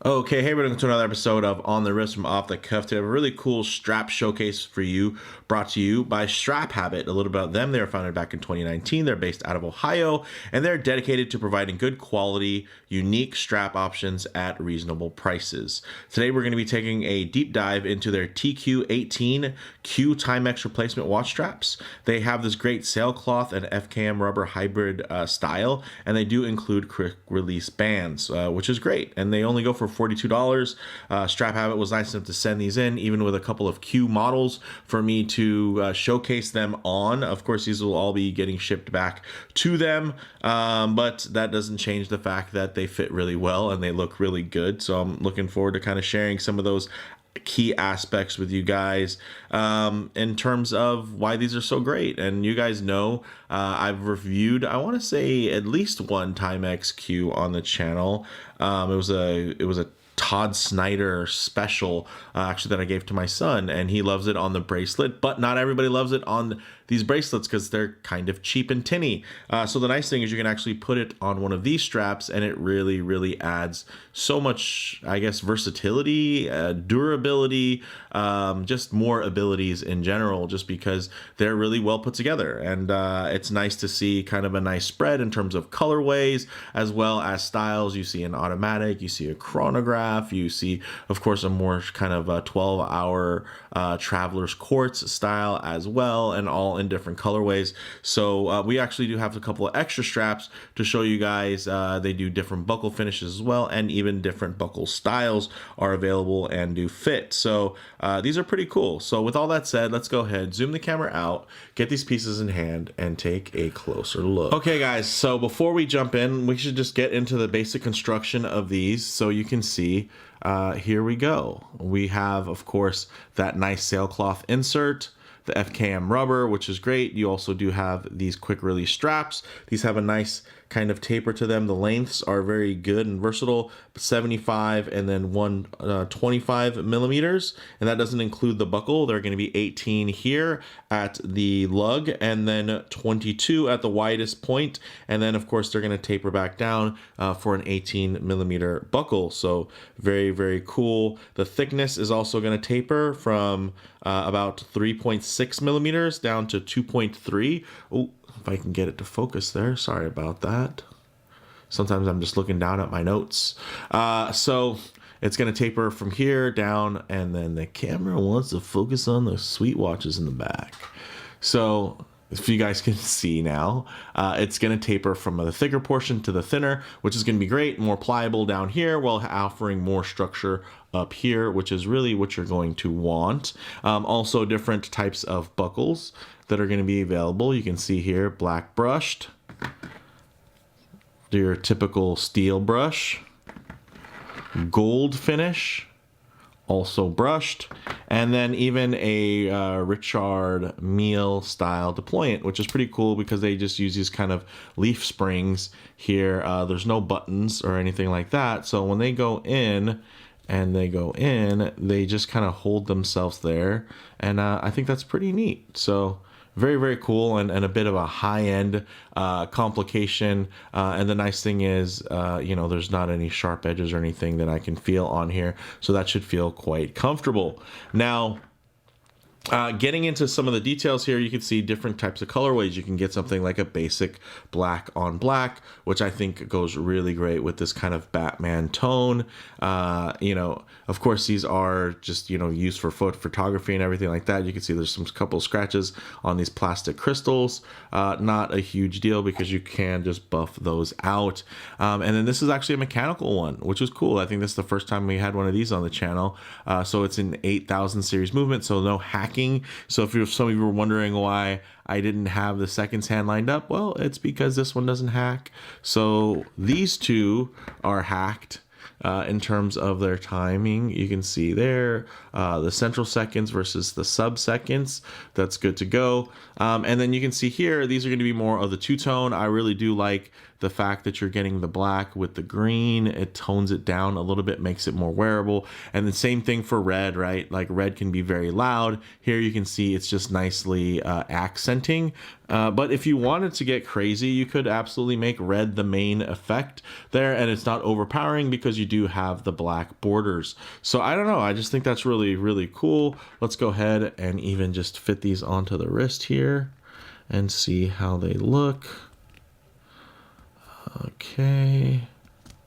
Okay, hey, we're going to another episode of On the Wrist from Off the Cuff. Today, I have a really cool strap showcase for you, brought to you by StrapHabit. A little about them. They were founded back in 2019. They're based out of Ohio, and they're dedicated to providing good quality, unique strap options at reasonable prices. Today, we're going to be taking a deep dive into their TQ18 Q Timex replacement watch straps. They have this great sailcloth and FKM rubber hybrid style, and they do include quick release bands, which is great. And they only go for $42. StrapHabit was nice enough to send these in, even with a couple of Q models for me to showcase them on. Of course, these will all be getting shipped back to them, but that doesn't change the fact that they fit really well and they look really good. So I'm looking forward to kind of sharing some of those key aspects with you guys in terms of why these are so great. And you guys know I've reviewed, I want to say, at least one Timex Q on the channel. It was a Todd Snyder special actually that I gave to my son, and he loves it on the bracelet, but not everybody loves it on these bracelets because they're kind of cheap and tinny. So the nice thing is you can actually put it on one of these straps, and it really adds so much, I guess, versatility, durability, just more abilities in general, just because they're really well put together. And it's nice to see kind of a nice spread in terms of colorways as well as styles. You see an automatic, you see a chronograph, you see, of course, a more kind of a 12-hour traveler's quartz style as well, and all in different colorways. So we actually do have a couple of extra straps to show you guys. They do different buckle finishes as well, and even different buckle styles are available and do fit. So these are pretty cool. So with all that said, let's go ahead, zoom the camera out, get these pieces in hand, and take a closer look. Okay, guys, so before we jump in, we should just get into the basic construction of these so you can see. Here we go. We have, of course, that nice sailcloth insert, the FKM rubber, which is great. You also do have these quick release straps. These have a nice kind of taper to them. The lengths are very good and versatile, 75 and then 125 millimeters, and that doesn't include the buckle. They're going to be 18 here at the lug and then 22 at the widest point, and then of course they're going to taper back down for an 18 millimeter buckle. So very cool. The thickness is also going to taper from about 3.6 millimeters down to 2.3. Oh, if I can get it to focus there. Sorry about that. Sometimes I'm just looking down at my notes. So it's going to taper from here down, and then the camera wants to focus on the sweet watches in the back. So if you guys can see now, it's going to taper from the thicker portion to the thinner, which is going to be great, more pliable down here while offering more structure up here, which is really what you're going to want. Also different types of buckles that are going to be available. You can see here, black brushed, your typical steel brush, gold finish, also brushed, and then even a Richard Mille style deployant, which is pretty cool because they just use these kind of leaf springs here. There's no buttons or anything like that, so when they go in, they just kind of hold themselves there, and I think that's pretty neat. So very cool, and a bit of a high-end complication, and the nice thing is there's not any sharp edges or anything that I can feel on here, so that should feel quite comfortable. Now getting into some of the details here, you can see different types of colorways. You can get something like a basic black on black, which I think goes really great with this kind of Batman tone. Of course, these are just, used for photography and everything like that. You can see there's some couple scratches on these plastic crystals. Not a huge deal because you can just buff those out. And then this is actually a mechanical one, which is cool. I think this is the first time we had one of these on the channel. So it's an 8000 series movement, so no hacking. So if some of you were wondering why I didn't have the seconds hand lined up, well, it's because this one doesn't hack. So these two are hacked in terms of their timing. You can see there the central seconds versus the sub seconds. That's good to go. And then you can see here, these are going to be more of the two-tone. I really do like the fact that you're getting the black with the green. It tones it down a little bit, makes it more wearable. And the same thing for red, right? Like red can be very loud. Here you can see it's just nicely accenting. But if you wanted to get crazy, you could absolutely make red the main effect there, and it's not overpowering because you do have the black borders. So I don't know, I just think that's really, really cool. Let's go ahead and even just fit these onto the wrist here and see how they look. Okay.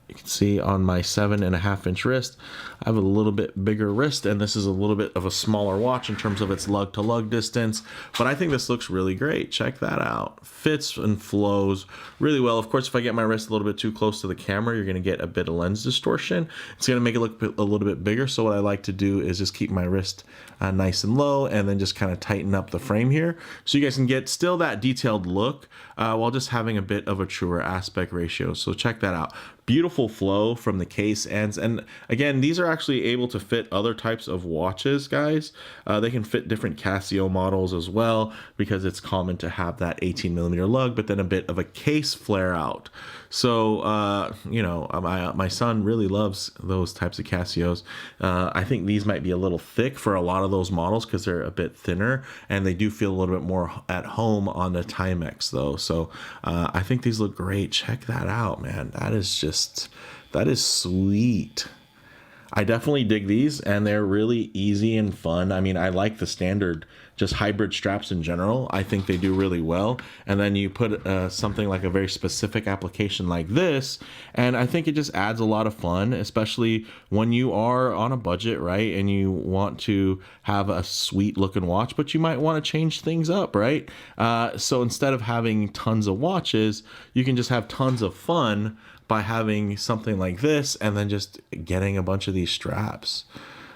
You can see on my 7.5-inch wrist, I have a little bit bigger wrist, and this is a little bit of a smaller watch in terms of its lug to lug distance, but I think this looks really great. Check that out. Fits and flows really well. Of course, if I get my wrist a little bit too close to the camera, you're going to get a bit of lens distortion. It's going to make it look a little bit bigger. So what I like to do is just keep my wrist nice and low, and then just kind of tighten up the frame here, so you guys can get still that detailed look while just having a bit of a truer aspect ratio. So check that out. Beautiful flow from the case ends, and again, these are actually able to fit other types of watches, guys. They can fit different Casio models as well, because it's common to have that 18mm lug, but then a bit of a case flare out. So you know, my son really loves those types of Casios. I think these might be a little thick for a lot of those models because they're a bit thinner, and they do feel a little bit more at home on the Timex though. So I think these look great. Check that out, man. That is sweet. I definitely dig these, and they're really easy and fun. I mean, I like the standard just hybrid straps in general. I think they do really well. And then you put something like a very specific application like this, and I think it just adds a lot of fun, especially when you are on a budget, right? And you want to have a sweet looking watch, but you might want to change things up, right? So instead of having tons of watches, you can just have tons of fun by having something like this, and then just getting a bunch of these straps,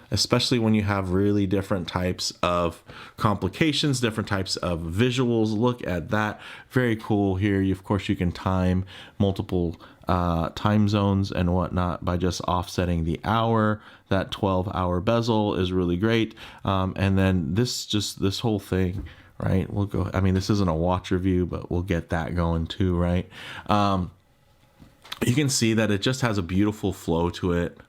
especially when you have really different types of complications, different types of visuals. Look at that. Very cool here. Of course, you can time multiple time zones and whatnot by just offsetting the hour. That 12-hour bezel is really great. And then this whole thing, right? We'll go, I mean, this isn't a watch review, but we'll get that going too, right? You can see that it just has a beautiful flow to it.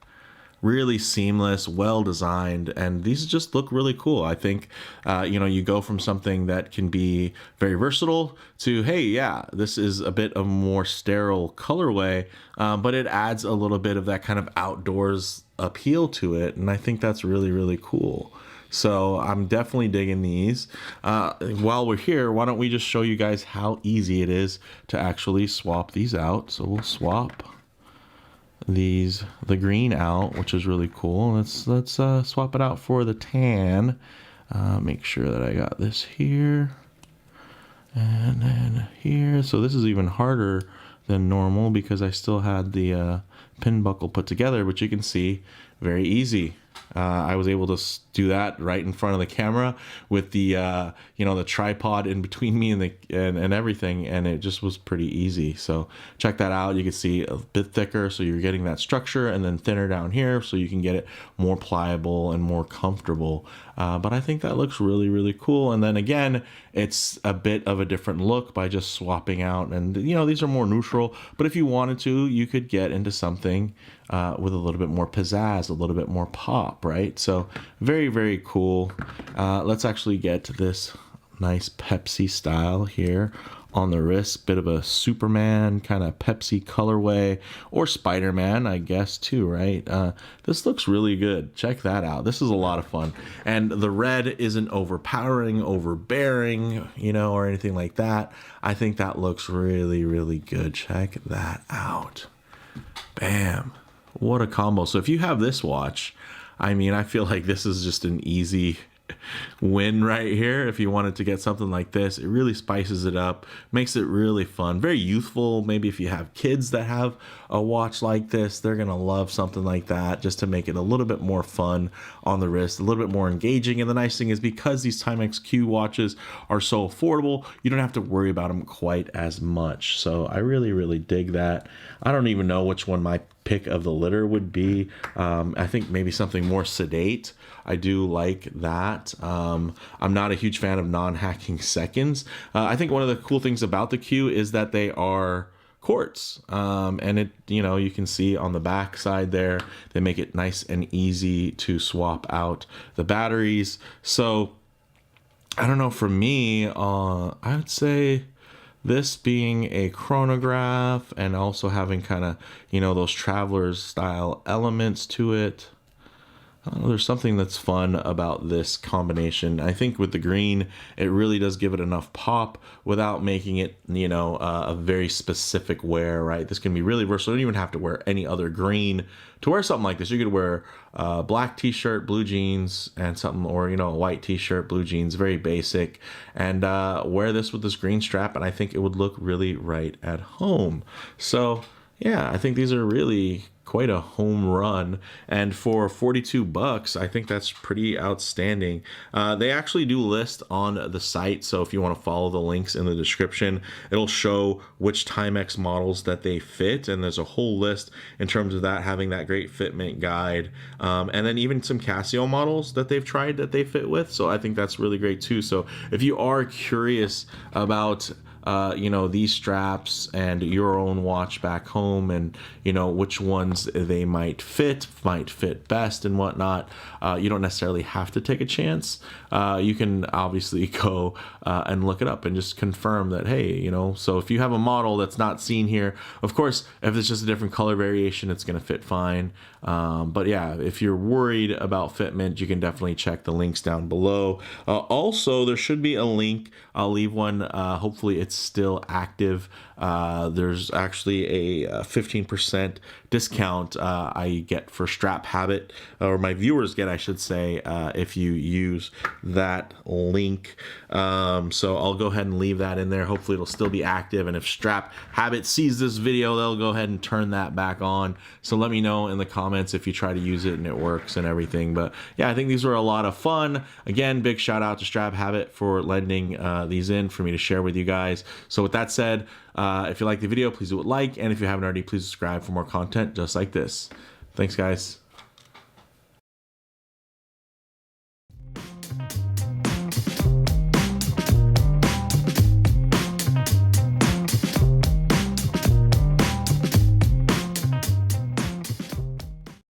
Really seamless, well designed, and these just look really cool. I think you know, you go from something that can be very versatile to, hey, yeah, this is a bit of a more sterile colorway, but it adds a little bit of that kind of outdoors appeal to it, and I think that's really, really cool. So I'm definitely digging these. While we're here, why don't we just show you guys how easy it is to actually swap these out. So we'll swap the green out, which is really cool. Let's swap it out for the tan. Make sure that I got this here and then here. So this is even harder than normal because I still had the pin buckle put together, but you can see very easy. I was able to do that right in front of the camera with the you know, the tripod in between me and everything, and it just was pretty easy. So check that out. You can see a bit thicker, so you're getting that structure, and then thinner down here, so you can get it more pliable and more comfortable. But I think that looks really, really cool. And then again, it's a bit of a different look by just swapping out. And you know, these are more neutral, but if you wanted to, you could get into something with a little bit more pizzazz, a little bit more pop, right? So very, very cool. Let's actually get to this nice Pepsi style here on the wrist. Bit of a Superman kind of Pepsi colorway, or Spider-Man, I guess, too, right? This looks really good. Check that out. This is a lot of fun. And the red isn't overpowering, overbearing, you know, or anything like that. I think that looks really, really good. Check that out. Bam. What a combo. So if you have this watch, I mean, I feel like this is just an easy win right here. If you wanted to get something like this, it really spices it up, makes it really fun, very youthful. Maybe if you have kids that have a watch like this, they're gonna love something like that, just to make it a little bit more fun on the wrist, a little bit more engaging. And the nice thing is, because these Timex Q watches are so affordable, you don't have to worry about them quite as much. So I really, really dig that. I don't even know which one my pick of the litter would be. I think maybe something more sedate. I do like that. I'm not a huge fan of non-hacking seconds. I think one of the cool things about the Q is that they are quartz, and it, you know, you can see on the back side there, they make it nice and easy to swap out the batteries. So I don't know, for me, I would say this being a chronograph and also having kind of, you know, those traveler's style elements to it. There's something that's fun about this combination. I think with the green, it really does give it enough pop without making it, you know, a very specific wear, right? This can be really versatile. You don't even have to wear any other green to wear something like this. You could wear a black t-shirt, blue jeans, and something, or, you know, a white t-shirt, blue jeans, very basic, and wear this with this green strap, and I think it would look really right at home. So yeah, I think these are really quite a home run, and for 42 bucks, I think that's pretty outstanding. They actually do list on the site, so if you want to follow the links in the description, it'll show which Timex models that they fit, and there's a whole list in terms of that, having that great fitment guide, and then even some Casio models that they've tried that they fit with, so I think that's really great too. So if you are curious about you know, these straps and your own watch back home, and, you know, which ones they might fit best and whatnot, you don't necessarily have to take a chance. You can obviously go and look it up and just confirm that, hey, you know, so if you have a model that's not seen here, of course, if it's just a different color variation, it's going to fit fine. But yeah, if you're worried about fitment, you can definitely check the links down below. Also, there should be a link. I'll leave one. Hopefully it's still active. There's actually a 15% discount I get for StrapHabit, or my viewers get, I should say, if you use that link. So I'll go ahead and leave that in there. Hopefully it'll still be active, and if StrapHabit sees this video, they'll go ahead and turn that back on. So let me know in the comments if you try to use it and it works and everything. But yeah, I think these were a lot of fun. Again, big shout out to StrapHabit for lending these in for me to share with you guys. So with that said, if you like the video, please do it like, and if you haven't already, please subscribe for more content just like this. Thanks, guys.